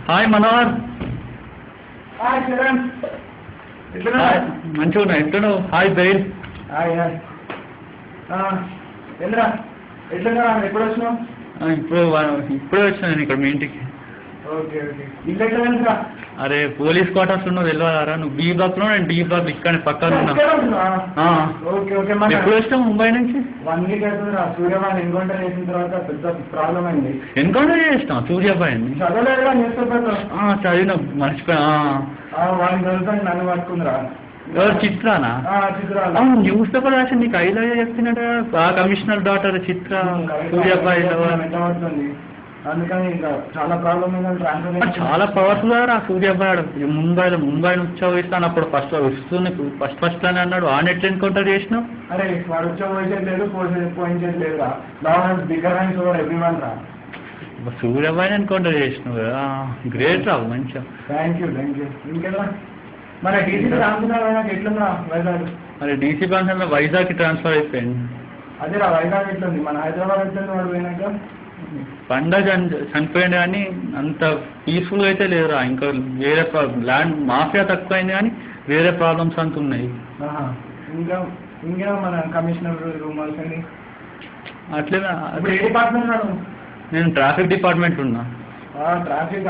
Hi Manohar. Hi Kiran. మంచిగా ఉన్నా. ఎట్లున్నావు? హాయ్ బెయిల్. Hi hi. ఎందురా ఎట్లున్నా? ఎప్పుడు వచ్చినావు? ఇప్పుడే వచ్చినా నేను ఇక్కడ మీ ఇంటికి. Okay okay. ఇల్లు ఎట్లా తెలుసురా? అరే పోలీస్ క్వార్టర్స్ ఉన్నావు తెలియదారా? నువ్వు బీ బ్లాక్ లో, నేను డి బ్లాక్ ఇక్కడ పక్కన ఉన్నా. Okay okay. ఎప్పుడు వచ్చినావు ముంబై నుంచి? 1 వీక్ అవుతుందిరా. సూర్యబాబు ఎన్కౌంటర్ చేసిన తర్వాత పెద్ద ప్రాబ్లం అయింది. ఎన్కౌంటర్ చేసినావు సూర్యాబాయిని? చదవలేదురా న్యూస్ పేపర్. చదివిన మర్చిపోయా. వాడిని తెలుసు నన్ను పట్టుకుందిరా. ఎవరు? చిత్రానా? చిత్రాలు న్యూస్ పేపర్ రాసి నీకు ఐలయ్య చెప్తున్నాడు. కమిషనర్ డాటర్ చిత్ర సూర్యాబాయి అవుతుంది. అందుకని ఇంకా చాలా ప్రాబ్లం అయిందని చాలా పవర్ఫుల్ రా సూర్యాబాయి. ముంబై నుంచి ఇస్తాను అప్పుడు ఫస్ట్ అని అన్నాడు. ఆ నెట్ ఎన్కౌంటర్ చేసినావు. అరే వాడు వచ్చే లేదు పోయించేది లేదురా. లావెన్స్ బిగ్గర్ హ్యాండ్స్ ఓవర్ ఎవ్రీవన్ రా. సూర్యాబాయిని ఎన్కౌంటర్ చేసినావు కదా. గ్రేట్ రా, మంచిగా. Thank you. ఇంకేదా మన డీసీ రానుకున్నా ఎట్లుందా వైజాగ్? అరే డీసీ ప్రాంతంలో వైజాగ్కి ట్రాన్స్ఫర్ అయిపోయింది. అదేరా వైజాగ్ ఎట్లుంది? మన హైదరాబాద్ ఎట్లుంది వాడు పోయినాక? పండగ చనిపోయింది కానీ అంత పీస్ఫుల్గా అయితే లేదురా. ఇంకా వేరే ల్యాండ్ మాఫియా తక్కువైంది కానీ వేరే ప్రాబ్లమ్స్ అంత ఉన్నాయి. ఇంకా మన కమిషనర్ రూమర్స్ అని అట్లేనా? ఏ డిపార్ట్మెంట్ ఉన్నాడు? నేను ట్రాఫిక్ డిపార్ట్మెంట్ ఉన్నా. ట్రాఫిక్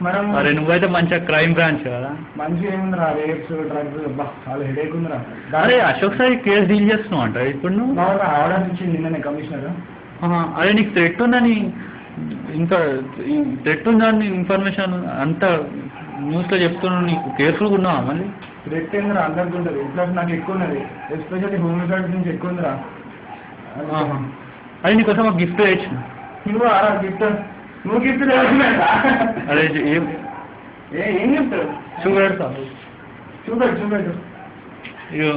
మనం. అరే నువ్వైతే మంచిగా క్రైమ్ బ్రాంచ్ కదా. మంచిగా ఏముందిరా? రేప్స్ డ్రగ్స్ చాలా హెడేక్ ఉందిరా. అరే అశోక్ సార్ కేసు డీల్ చేస్తున్నావు అంట ఇప్పుడు నువ్వు? ఆర్డర్ ఇచ్చింది నిన్ననే కమిషనర్. అదే నీకు థ్రెట్ ఉందని, ఇంకా థ్రెట్ ఉందని ఇన్ఫర్మేషన్ అంతా న్యూస్లో చెప్తున్నావు. నీకు కేర్ఫుల్గా ఉన్నావా మళ్ళీ? థ్రెట్ ఏందిరా? అందరికి ఉంటుంది. ప్లస్ నాకు ఎక్కువ ఉన్నది, ఎస్పెషల్లీ హోమిసైడ్స్ నుంచి ఎక్కువ ఉందిరా. అది నీకోసం ఒక గిఫ్ట్ తెచ్చిన. నువ్వు గిఫ్ట్? నువ్వు గిఫ్ట్ అదే ఏం గిఫ్ట్? చూపెడతా. చూపెట్టు. అయ్యో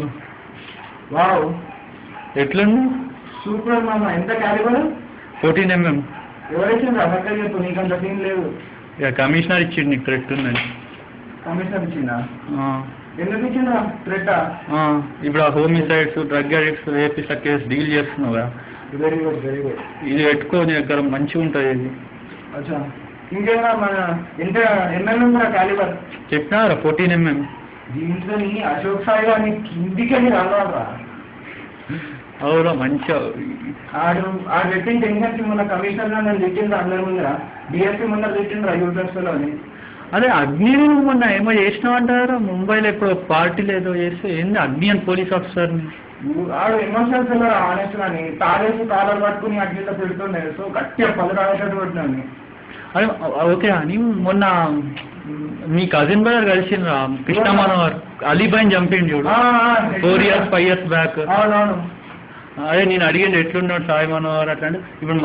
వావ్, ఎట్లుంది? సూపర్ మామ. ఎంత క్యాలిబర్? 14 mm. ఎవరు ఇచ్చిండ్రా? పక్కన చెప్పు, నీకంత సీన్ లేదు. ఇక కమిషనర్ ఇచ్చిండు నీకు థ్రెట్ ఉందని. కమిషనర్ ఇచ్చిందా? ఎందుకు ఇచ్చిండ్రా థ్రెట్? ఇప్పుడు ఆ homicides, drug addicts, రేపిస్ట్ల case deal చేస్తున్నావు కదా. Very good. ఇది పెట్టుకో, నీ దగ్గర మంచిగా ఉంటుంది ఇది. అచ్చా, ఇంకేనా మన ఎంత ఎంఎం ఉందిరా క్యాలిబర్? చెప్పినా 14 mm. దీంట్లో అశోక్ సాయి గారిని కిందికి వెళ్ళి రావాలరా. అవురా మంచిగా. ఆడు పెట్టిన టెన్షన్కి మొన్న కమిషనర్ నన్ను తిట్టిండ్రా అందరి ముందర. డిఎస్పీ ముందర తిట్టిండ్రా యూట్యూబ్స్లో అని. అదే అగ్ని మొన్న ఏమో చేసినావు అంటారా ముంబైలో? ఇప్పుడు పార్టీలో ఏదో చేస్తే ఏంది అగ్ని అని పోలీస్ ఆఫీసర్ని? ఆడు ఎమోషనల్స్ వెళ్ళారు ఆనెస్ట్ అని. తాగేసి కాలర్ పట్టుకుని అట్లా పెడుతుండే. సో గట్టిగా 10 రాసేటట్టు పెట్టినాను. అదే ఓకే అని మొన్న మీ కజిన్ బ్రదర్ కలిసిండ్రా కృష్ణ మనోహర్, అలీబాయిని చంపిండు చూడు 4 years 5 years బ్యాక్. అవునవును. అదే నేను అడిగింది ఎట్లున్నాడు సాయి మనోహర్ అట్లా అంటే, ఇప్పుడు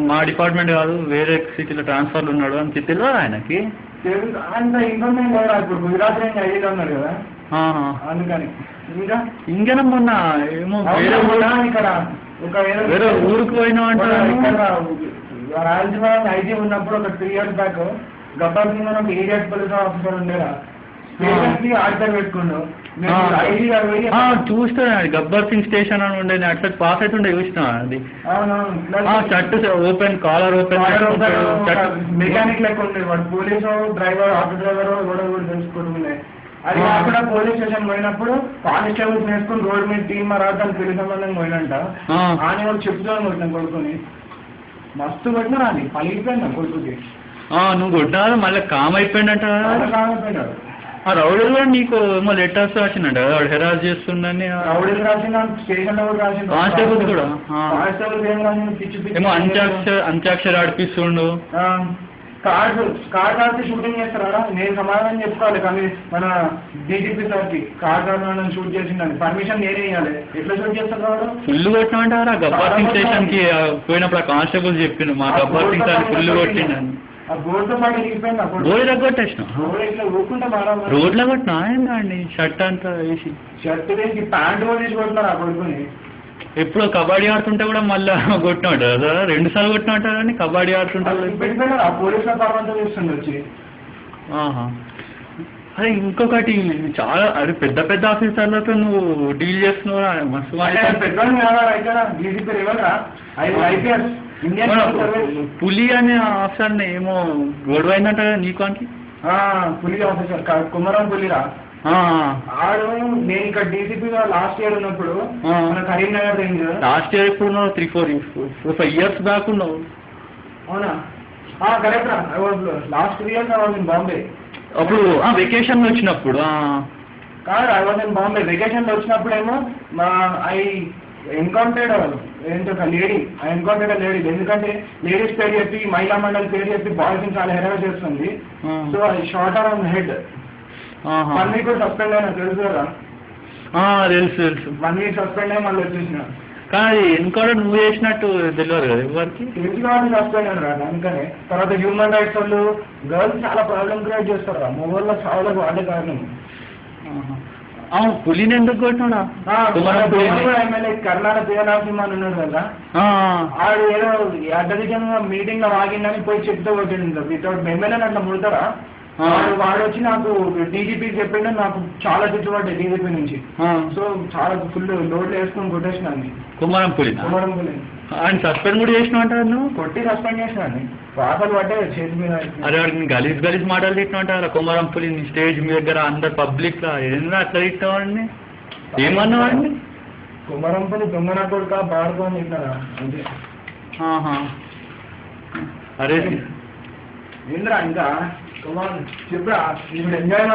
మా డిపార్ట్మెంట్ కాదు వేరే సిటీలో ట్రాన్స్ఫర్లు ఉన్నాడు అని తెలియదు ఆయనకి. అంత ఇన్ఫర్మేషన్ లేదా? ఇప్పుడు గుజరాత్ నుంచి ఐడిలో ఉన్నారు కదా, అందుకని. ఇంకేనా మొన్న ఏమో వేరే ఇక్కడ వేరే ఊరికి పోయినా అంటారు. రాయలసీమ ఐజీ ఉన్నప్పుడు ఒక 3 years బ్యాక్ గబ్బర్ సింగ్ అని ఒక ఏరియా పోలీస్ ఆఫీసర్ ఉండేరా, ఆర్డర్ పెట్టుకుండు. చూస్తా గబ్బర్ సింగ్ స్టేషన్ అని ఉండే, అట్లా పాస్ అవుతుండే చూసినా. అది shirt open, collar open, mechanic లెక్క ఉండేది వాడు. పోలీసు డ్రైవర్, ఆటో డ్రైవర్ కూడా తెలుసుకుంటుండే. అది కాకుండా పోలీస్ స్టేషన్ పోయినప్పుడు కానిస్టేబుల్స్ వేసుకుని రోడ్ మీద టీమ్ మరాఠాలు పెళ్లి సంబంధం పోయినంట. అని వాళ్ళు చెప్తాను కొట్టిన కొడుకుని మస్తు కొట్టినా అని పలిగిపోయింది కొడుకుకి. నువ్వు కొట్టినా మళ్ళీ కామ్ అయిపోయిందంట. కామ్ అయిపోయినాడు. ఆ రౌడీలు కూడా నీకు ఏమో లెటర్స్ రాసిండ, వాడు హెరాస్ చేస్తుండని. రౌడీలు రాసిన, స్టేషన్ లో కూడా రాసిండు. కానిస్టేబుల్స్ కూడా కానిస్టేబుల్స్ ఏం రాసిండు? పిచ్చి పిచ్చి ఏమో అంత్యాక్షరి ఆడిపిస్తుండు. కార్డ్ ఆడితే షూటింగ్ చేస్తారా? నేను సమాధానం చెప్పుకోవాలి కానీ మన డీజీపీ సార్కి. కార్డ్ ఆడడం షూట్ చేసిందని పర్మిషన్ నేనే ఇవ్వాలి. ఎట్లా షూట్ చేస్తారు వాడు? ఫుల్ కొట్టినామంటారా? గబ్బర్ సింగ్ స్టేషన్ కి పోయినప్పుడు ఆ కానిస్టేబుల్ చెప్పిండు మా గబ్బర్ సింగ్ సార్ ఫుల్ కొట్టిండని. ఆ బోర్డుతో పాటు ఎగిరిపోయింది. రోడ్ తగ్గొట్టేసిన, రోడ్లో కొట్టినా అండి. షర్ట్ అంతా వేసి, షర్ట్ వేసి ప్యాంట్ కూడా తీసి కొట్టినారు ఆ కొడుకుని. ఎప్పుడో కబడ్డీ ఆడుతుంటే కూడా మళ్ళీ కొట్టినట్టు కదా, 2 సార్లు కొట్టినట్టు కానీ కబడ్డీ ఆడుతుంటే పెట్టిపోయినారు. ఆ పోలీసుల తర్వాత చూస్తుండే వచ్చి. అదే ఇంకొకటి చాలా, అది పెద్ద పెద్ద ఆఫీసర్లతో నువ్వు డీల్ చేస్తున్నావు మస్తు. పెద్దవాళ్ళు కాదా? ఇక్కడ డీజీపీ ఎవరా? 5 IPS ఇండియన్ సర్వీస్ పులి అనే ఆప్షన్ ఏమో గొడవ అయిందంట కదా నీకు అని పులి ఆఫీసర్ కుమరం పులిరా. ఆడు నేను ఇక్కడ డీసీపీగా లాస్ట్ ఇయర్ ఉన్నప్పుడు మన కరీంనగర్ రేంజ్. లాస్ట్ ఇయర్ ఎప్పుడు ఉన్నావు? 3-4 ఇయర్స్ బ్యాక్ ఉన్నావు. అవునా? కరెక్ట్ రా. Last 3 years I was in Bombay. అప్పుడు వెకేషన్ వచ్చినప్పుడు కాదు, I was in Bombay. Vacation వచ్చినప్పుడు ఏమో ఐ ఎన్కౌంటర్డ్ ఏంటో ఒక లేడీ. I encountered lady. ఎందుకంటే లేడీస్ పేరు చెప్పి మహిళా మండలి పేరు చెప్పి బాయ్స్ చాలా హెరాస్ చేస్తుంది. So I short are on head. 1 week కూడా సస్పెండ్ అయినా, తెలుసు కదా? తెలుసు 1 week సస్పెండ్ అయ్యి మళ్ళీ వచ్చేసిన. కానీ ఎన్కౌంటర్ నువ్వు చేసినట్టు తెలియదు కదా ఎవరికి. తెలిసి కాబట్టి సస్పెండ్ అయినా రా. అందుకనే తర్వాత హ్యూమన్ రైట్స్ వాళ్ళు గర్ల్స్ చాలా ప్రాబ్లమ్ క్రియేట్ చేస్తారు రా. మొబైల్లో చావులకు వాళ్ళే కారణం. పులిని ఎందుకు కొట్టినాడా? ఎమ్మెల్యే కర్ణాల ప్రియనరసింహ ఉన్నాడు కదా, ఆడు ఏదో అడ్డదికంగా మీటింగ్ లో వాగిందని పోయి చెప్తూ కొట్టిండు. వితౌట్ ఎమ్మెల్యే అట్లా ముడతారా? వాడు వచ్చి నాకు డీజీపీ చెప్పిండు, నాకు చాలా తిట్టుబడ్డాయి డీజీపీ నుంచి. సో చాలా ఫుల్ లోడ్లు వేసుకొని కొట్టేసినాన్ని. కుమారం పులి ఆయన సస్పెండ్ కూడా చేసిన అంటారు నువ్వు? కొట్టి సస్పెండ్ చేసినాన్ని. వార్తలు పడ్డాయి చేతి మీద. అరే వాడికి గలీజ్ మాటలు తిట్టిన అంటారా కుమారం పులిని స్టేజ్ మీ దగ్గర అందరు పబ్లిక్ లా? ఏందా అట్లా తిట్టావాడిని? ఏమన్నావాడిని? కుమారం పులి దొంగన కొడుక బాడుకొని తింటారా అంతే. అరే ఏంద్రా ఇంకా చెప్పరా, ఇప్పుడు ఎంజాయ్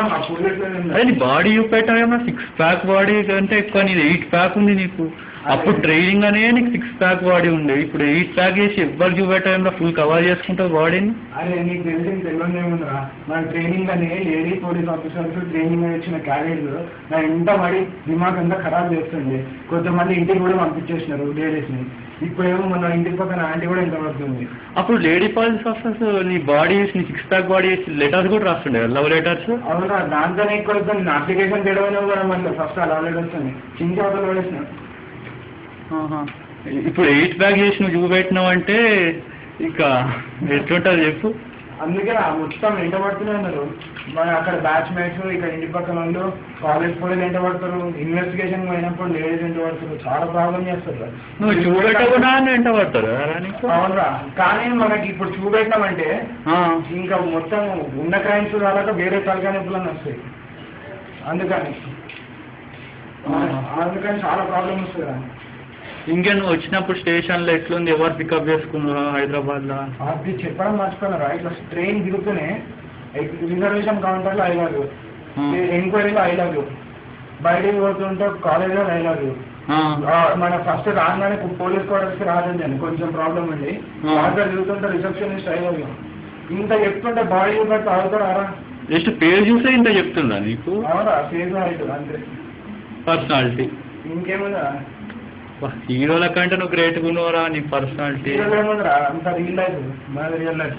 అదే నీ బాడీ చూపెట్టావేమో 6 pack బాడీ కంటే ఎక్కువ. నీది 8 pack ఉంది నీకు. అప్పుడు ట్రైనింగ్ అనే నీకు 6 pack బాడీ ఉండే. ఇప్పుడు 8 pack చేసి ఎవ్వరు చూపెట్టావేమో ఫుల్ కవర్ చేసుకుంటావు బాడీని. అరే నీకు తెలియదేముందిరా, మన ట్రైనింగ్ అనే లేడీ పోలీస్ ఆఫీసర్స్ ట్రైనింగ్ వచ్చిన క్యాడెట్స్ నా ఇంట పడి దిమాగ్ అంతా ఖరాబ్ చేస్తుంది. కొంతమంది ఇంటికి కూడా పంపించేసినారు లేడీస్ని. ఇప్పుడేమో మన ఇంటి పక్కన ఆంటీ కూడా ఇంత పడుతుంది. అప్పుడు లేడీ పోలీస్ ఆఫీసర్స్ నీ బాడీ నీ 6 pack బాడీ చేసి లెటర్స్ కూడా రాస్తుండే, లవ్ లెటర్స్. అవునా? దాంతోనే ఎక్కువ వస్తుంది. నా అప్లికేషన్ చేయడం కూడా మళ్ళీ ఫస్ట్ లవ్ లెటర్ వస్తుంది. చించి అవతల పడేసిన. ఇప్పుడు 8 pack చేసి నువ్వు చూపెట్టినావు అంటే ఇక ఎట్లుంటుంది చెప్పు. అందుకే మొత్తం ఎంట పడుతూనే ఉన్నారు. మన అక్కడ బ్యాచ్ మేట్స్, ఇక్కడ ఇంటి పక్కన వాళ్ళు, కాలేజ్ పోలీసు ఎంట పడతారు. ఇన్వెస్టిగేషన్ పోయినప్పుడు లేడీస్ ఎంట పడతారు. చాలా ప్రాబ్లం చేస్తారు. నువ్వు చూపెట్టకుండా ఎంట పడతారు. అవునరా? కానీ మనకి ఇప్పుడు చూపెట్టినామంటే ఇంకా మొత్తం ఉన్న క్రైమ్స్ రాలేక వేరే తలకాయ నొప్పులన్నీ వస్తాయి. అందుకని చాలా ప్రాబ్లమ్ వస్తుంది. ఇంకా నువ్వు వచ్చినప్పుడు స్టేషన్లో ఎట్లుంది? ఎవరు పికప్ చేసుకున్నారా హైదరాబాద్లో? అది చెప్పడం మర్చిపోయినారా? ఇట్లా ట్రైన్ దిగుతూనే రిజర్వేషన్ కౌంటర్లో ఐలాగు, ఎంక్వైరీలో ఐలాగు, బయటికి పోతుంటే కాలేజ్లో ఐలాగు. మన ఫస్ట్ రాగానే పోలీస్ క్వార్టర్స్కి రాదండి, కొంచెం ప్రాబ్లం ఉంది. వాటర్ దిగుతుంటే రిసెప్షనిస్ట్ ఐలాగు. ఇంత చెప్తుంటే బాడీ బట్టి అవుతారా? జస్ట్ పేరు చూసే ఇంత చెప్తుందా నీకు? అవునా? ఫేస్ అవుతుంది అంతే. పర్సనాలిటీ ఇంకేముందా? హీరోల కంటే నువ్వు గ్రేట్గా ఉన్నావురా. నీ పర్సనాలిటీ అంత రియల్ లైఫ్, మన రియల్ లైఫ్.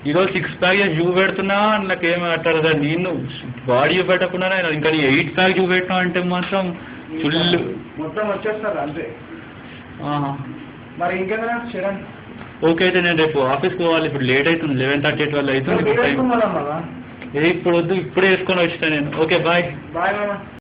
ఈరోజు 6 pack చూపెడుతున్నా నాకేమీ అంటారు కదా. నేను బాడీ చూపెట్టకుండా ఇంకా నీ 8 pack చూపెట్టినా అంటే మాత్రం ఫుల్ మొత్తం వచ్చేస్తారు అంతే. మరి ఇంకేందా శరణ్? ఓకే అయితే నేను రేపు ఆఫీస్కి పోవాలి. ఇప్పుడు లేట్ అవుతుంది, 11:30 12 అవుతుంది. ఇప్పుడు వద్దు, ఇప్పుడే వేసుకొని వచ్చినా నేను. Okay bye. బాయ్ మామ.